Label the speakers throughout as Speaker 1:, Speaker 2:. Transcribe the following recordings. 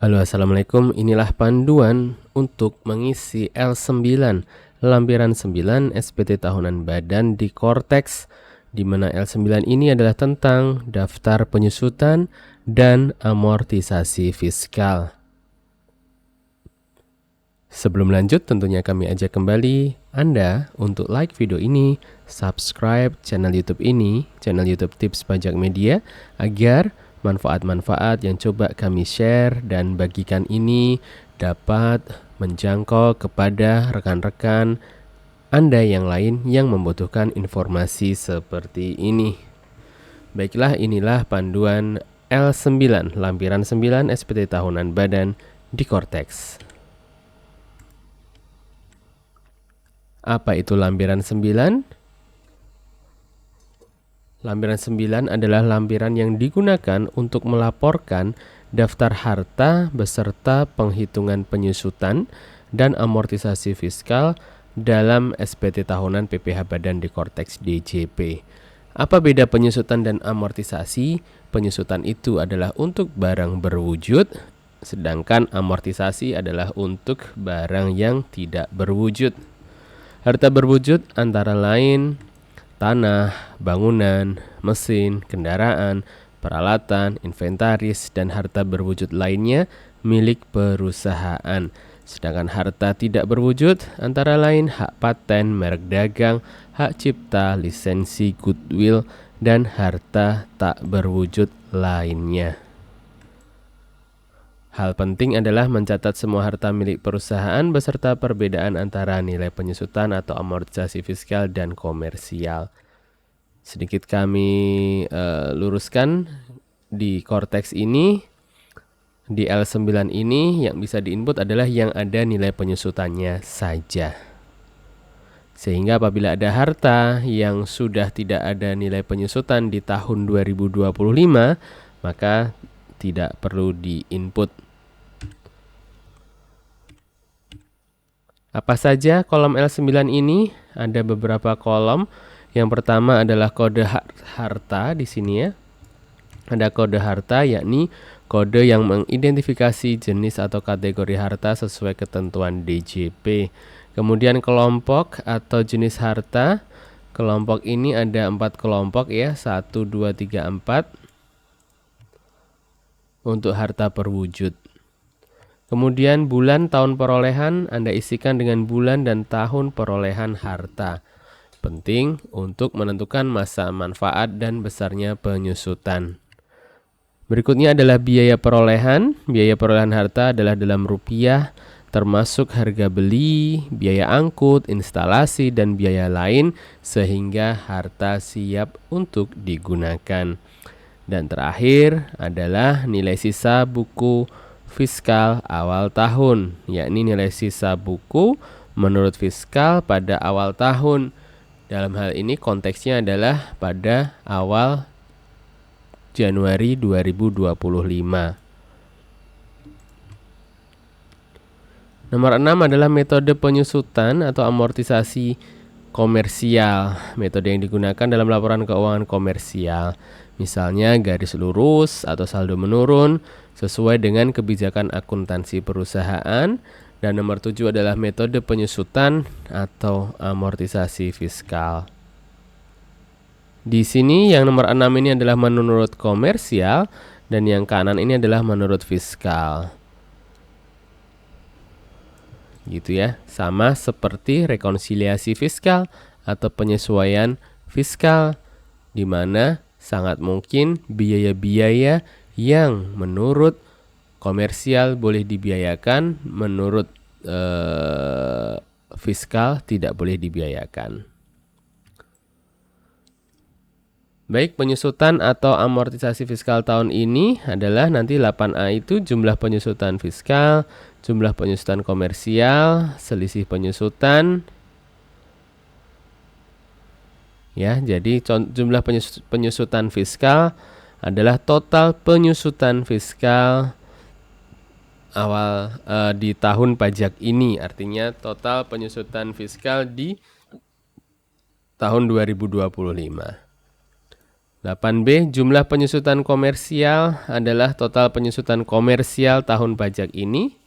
Speaker 1: Halo, assalamualaikum. Inilah panduan untuk mengisi L9 lampiran 9 SPT tahunan badan di Korteks, di mana L9 ini adalah tentang daftar penyusutan dan amortisasi fiskal. Sebelum lanjut, tentunya kami ajak kembali Anda untuk like video ini, subscribe channel YouTube ini, channel YouTube Tips Pajak Media, agar manfaat-manfaat yang coba kami share dan bagikan ini dapat menjangkau kepada rekan-rekan Anda yang lain yang membutuhkan informasi seperti ini. Baiklah, inilah panduan L9 lampiran 9 SPT tahunan badan di Korteks. Apa itu lampiran 9? Lampiran 9 adalah lampiran yang digunakan untuk melaporkan daftar harta beserta penghitungan penyusutan dan amortisasi fiskal dalam SPT tahunan PPh Badan di Korteks DJP. Apa beda penyusutan dan amortisasi? Penyusutan itu adalah untuk barang berwujud, sedangkan amortisasi adalah untuk barang yang tidak berwujud. Harta berwujud antara lain tanah, bangunan, mesin, kendaraan, peralatan, inventaris, dan harta berwujud lainnya milik perusahaan. Sedangkan harta tidak berwujud antara lain hak paten, merek dagang, hak cipta, lisensi, goodwill, dan harta tak berwujud lainnya. Hal penting adalah mencatat semua harta milik perusahaan beserta perbedaan antara nilai penyusutan atau amortisasi fiskal dan komersial. Sedikit kami luruskan, di Korteks ini, di L9 ini yang bisa diinput adalah yang ada nilai penyusutannya saja. Sehingga apabila ada harta yang sudah tidak ada nilai penyusutan di tahun 2025, maka tidak perlu diinput. Apa saja kolom L9 ini? Ada beberapa kolom. Yang pertama adalah kode harta di sini ya. Ada kode harta, yakni kode yang mengidentifikasi jenis atau kategori harta sesuai ketentuan DJP. Kemudian kelompok atau jenis harta. Kelompok ini ada 4 kelompok ya, 1, 2, 3, 4 untuk harta perwujud. Kemudian bulan tahun perolehan Anda isikan dengan bulan dan tahun perolehan harta. Penting untuk menentukan masa manfaat dan besarnya penyusutan. Berikutnya adalah biaya perolehan. Biaya perolehan harta adalah dalam rupiah, termasuk harga beli, biaya angkut, instalasi, dan biaya lain sehingga harta siap untuk digunakan. Dan terakhir adalah nilai sisa buku fiskal awal tahun, yakni nilai sisa buku menurut fiskal pada awal tahun. Dalam hal ini konteksnya adalah pada awal Januari 2025. Nomor 6 adalah metode penyusutan atau amortisasi komersial. Metode yang digunakan dalam laporan keuangan komersial. Misalnya garis lurus atau saldo menurun sesuai dengan kebijakan akuntansi perusahaan. Dan nomor 7 adalah metode penyusutan atau amortisasi fiskal. Di sini yang nomor 6 ini adalah menurut komersial dan yang kanan ini adalah menurut fiskal. Gitu ya, sama seperti rekonsiliasi fiskal atau penyesuaian fiskal, di mana sangat mungkin biaya-biaya yang menurut komersial boleh dibiayakan, menurut fiskal tidak boleh dibiayakan. Baik, penyusutan atau amortisasi fiskal tahun ini adalah nanti 8A itu jumlah penyusutan fiskal, jumlah penyusutan komersial, selisih penyusutan. Ya, jadi jumlah penyusutan fiskal adalah total penyusutan fiskal awal di tahun pajak ini. Artinya total penyusutan fiskal di tahun 2025. 8B, jumlah penyusutan komersial adalah total penyusutan komersial tahun pajak ini.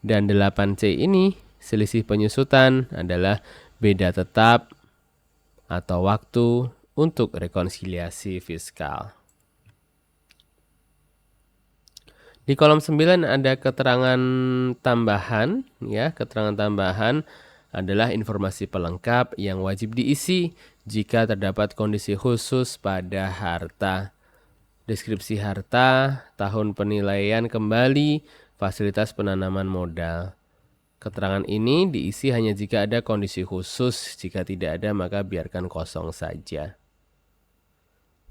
Speaker 1: Dan 8C ini, selisih penyusutan adalah beda tetap atau waktu untuk rekonsiliasi fiskal. Di kolom 9 ada keterangan tambahan, ya. Keterangan tambahan adalah informasi pelengkap yang wajib diisi jika terdapat kondisi khusus pada harta. Deskripsi harta, tahun penilaian kembali, fasilitas penanaman modal. Keterangan ini diisi hanya jika ada kondisi khusus, jika tidak ada maka biarkan kosong saja.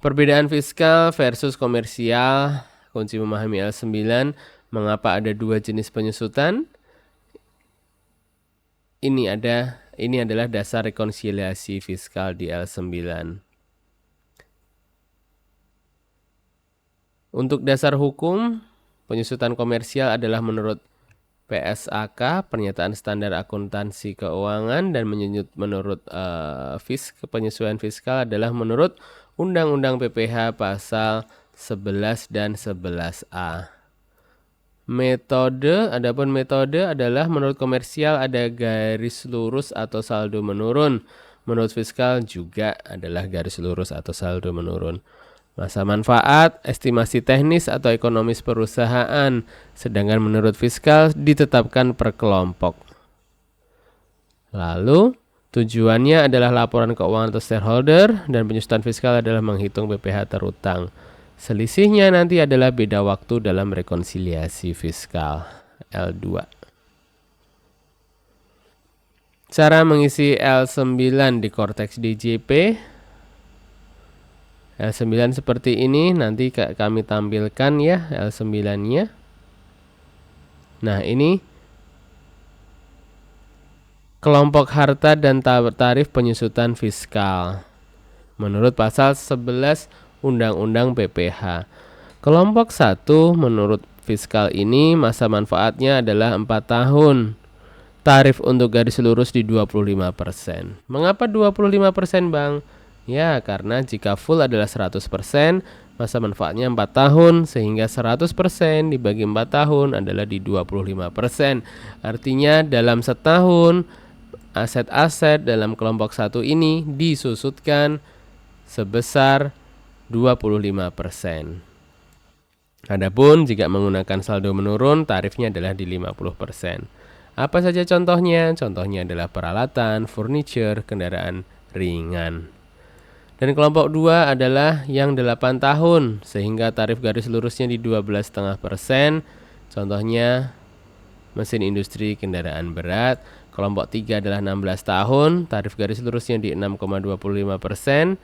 Speaker 1: Perbedaan fiskal versus komersial. Kunci memahami L9, mengapa ada dua jenis penyusutan? Ini adalah dasar rekonsiliasi fiskal di L9. Untuk dasar hukum, penyusutan komersial adalah menurut PSAK, Pernyataan Standar Akuntansi Keuangan, dan menurut penyesuaian fiskal adalah menurut Undang-Undang PPH pasal 11 dan 11A. Adapun metode adalah menurut komersial ada garis lurus atau saldo menurun. Menurut fiskal juga adalah garis lurus atau saldo menurun. Masa manfaat, estimasi teknis atau ekonomis perusahaan, sedangkan menurut fiskal ditetapkan per kelompok. Lalu, tujuannya adalah laporan keuangan atau shareholder, dan penyusutan fiskal adalah menghitung PPH terutang. Selisihnya nanti adalah beda waktu dalam rekonsiliasi fiskal. L2. Cara mengisi L9 di Korteks DJP. L9 seperti ini, nanti kami tampilkan ya L9-nya. Nah, ini kelompok harta dan tarif penyusutan fiskal menurut pasal 11 Undang-Undang PPH. Kelompok 1 menurut fiskal ini masa manfaatnya adalah 4 tahun. Tarif untuk garis lurus di 25%. Mengapa 25%, Bang? Ya, karena jika full adalah 100%, masa manfaatnya 4 tahun, sehingga 100% dibagi 4 tahun adalah di 25%. Artinya dalam setahun, aset-aset dalam kelompok 1 ini disusutkan sebesar 25%. Adapun jika menggunakan saldo menurun, tarifnya adalah di 50%. Apa saja contohnya? Contohnya adalah peralatan, furniture, kendaraan ringan. Dan kelompok 2 adalah yang 8 tahun, sehingga tarif garis lurusnya di 12,5%. Contohnya mesin industri, kendaraan berat. Kelompok 3 adalah 16 tahun, tarif garis lurusnya di 6,25%.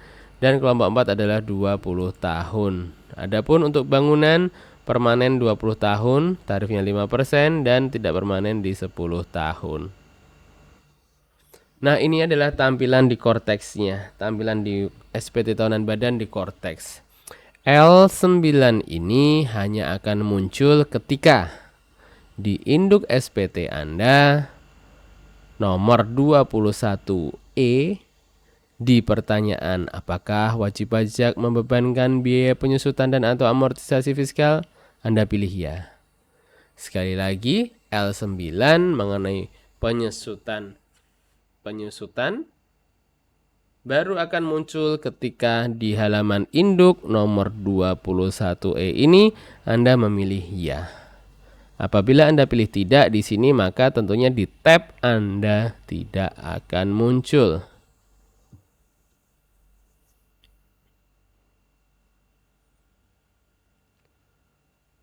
Speaker 1: Dan kelompok 4 adalah 20 tahun. Adapun untuk bangunan permanen 20 tahun, tarifnya 5%, dan tidak permanen di 10 tahun. Nah, ini adalah tampilan di Korteksnya, tampilan di SPT tahunan badan di Korteks. L9 ini hanya akan muncul ketika di induk SPT Anda nomor 21E di pertanyaan apakah wajib pajak membebankan biaya penyusutan dan atau amortisasi fiskal, Anda pilih ya. Sekali lagi, L9 mengenai penyusutan baru akan muncul ketika di halaman induk nomor 21E ini Anda memilih ya. Apabila Anda pilih tidak di sini, maka tentunya di tab Anda tidak akan muncul.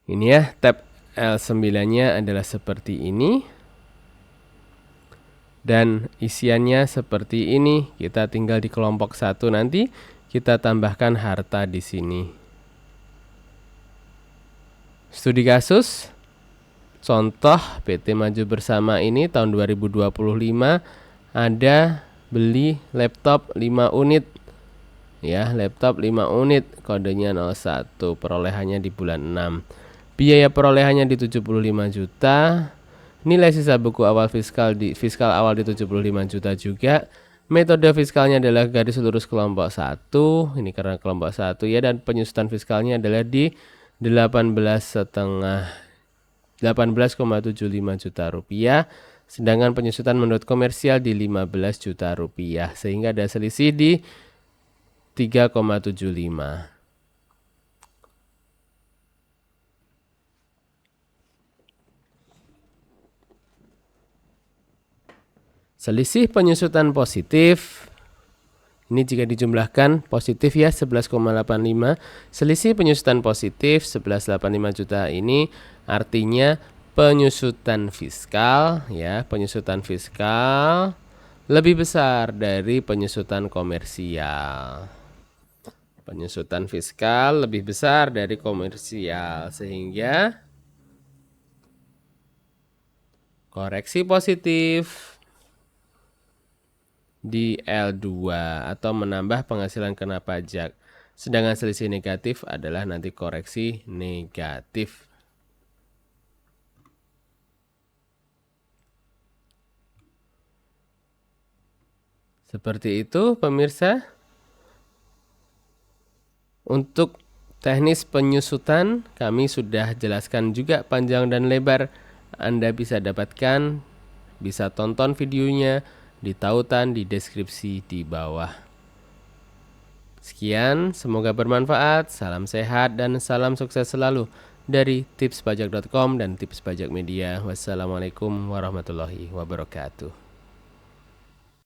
Speaker 1: Ini ya, tab L9-nya adalah seperti ini. Dan isiannya seperti ini. Kita tinggal di kelompok 1 nanti kita tambahkan harta di sini. Studi kasus. Contoh PT Maju Bersama ini tahun 2025 ada beli laptop 5 unit. Ya, laptop 5 unit, kodenya 01, perolehannya di bulan 6. Biaya perolehannya di 75 juta. Nilai sisa buku awal fiskal awal di 75 juta juga. Metode fiskalnya adalah garis lurus kelompok 1, ini karena kelompok 1 ya, dan penyusutan fiskalnya adalah di 18,75 juta rupiah, sedangkan penyusutan menurut komersial di 15 juta rupiah, sehingga ada selisih di 3,75. Selisih penyusutan positif, ini jika dijumlahkan positif ya 11,85. Selisih penyusutan positif 11,85 juta ini artinya penyusutan fiskal ya, penyusutan fiskal lebih besar dari penyusutan komersial. Penyusutan fiskal lebih besar dari komersial, sehingga koreksi positif di L2 atau menambah penghasilan kena pajak. Sedangkan selisih negatif adalah nanti koreksi negatif. Seperti itu pemirsa. Untuk teknis penyusutan kami sudah jelaskan juga panjang dan lebar. Anda bisa dapatkan, bisa tonton videonya di tautan di deskripsi di bawah. Sekian, semoga bermanfaat. Salam sehat dan salam sukses selalu dari tipspajak.com dan Tips Pajak Media. Wassalamualaikum warahmatullahi wabarakatuh.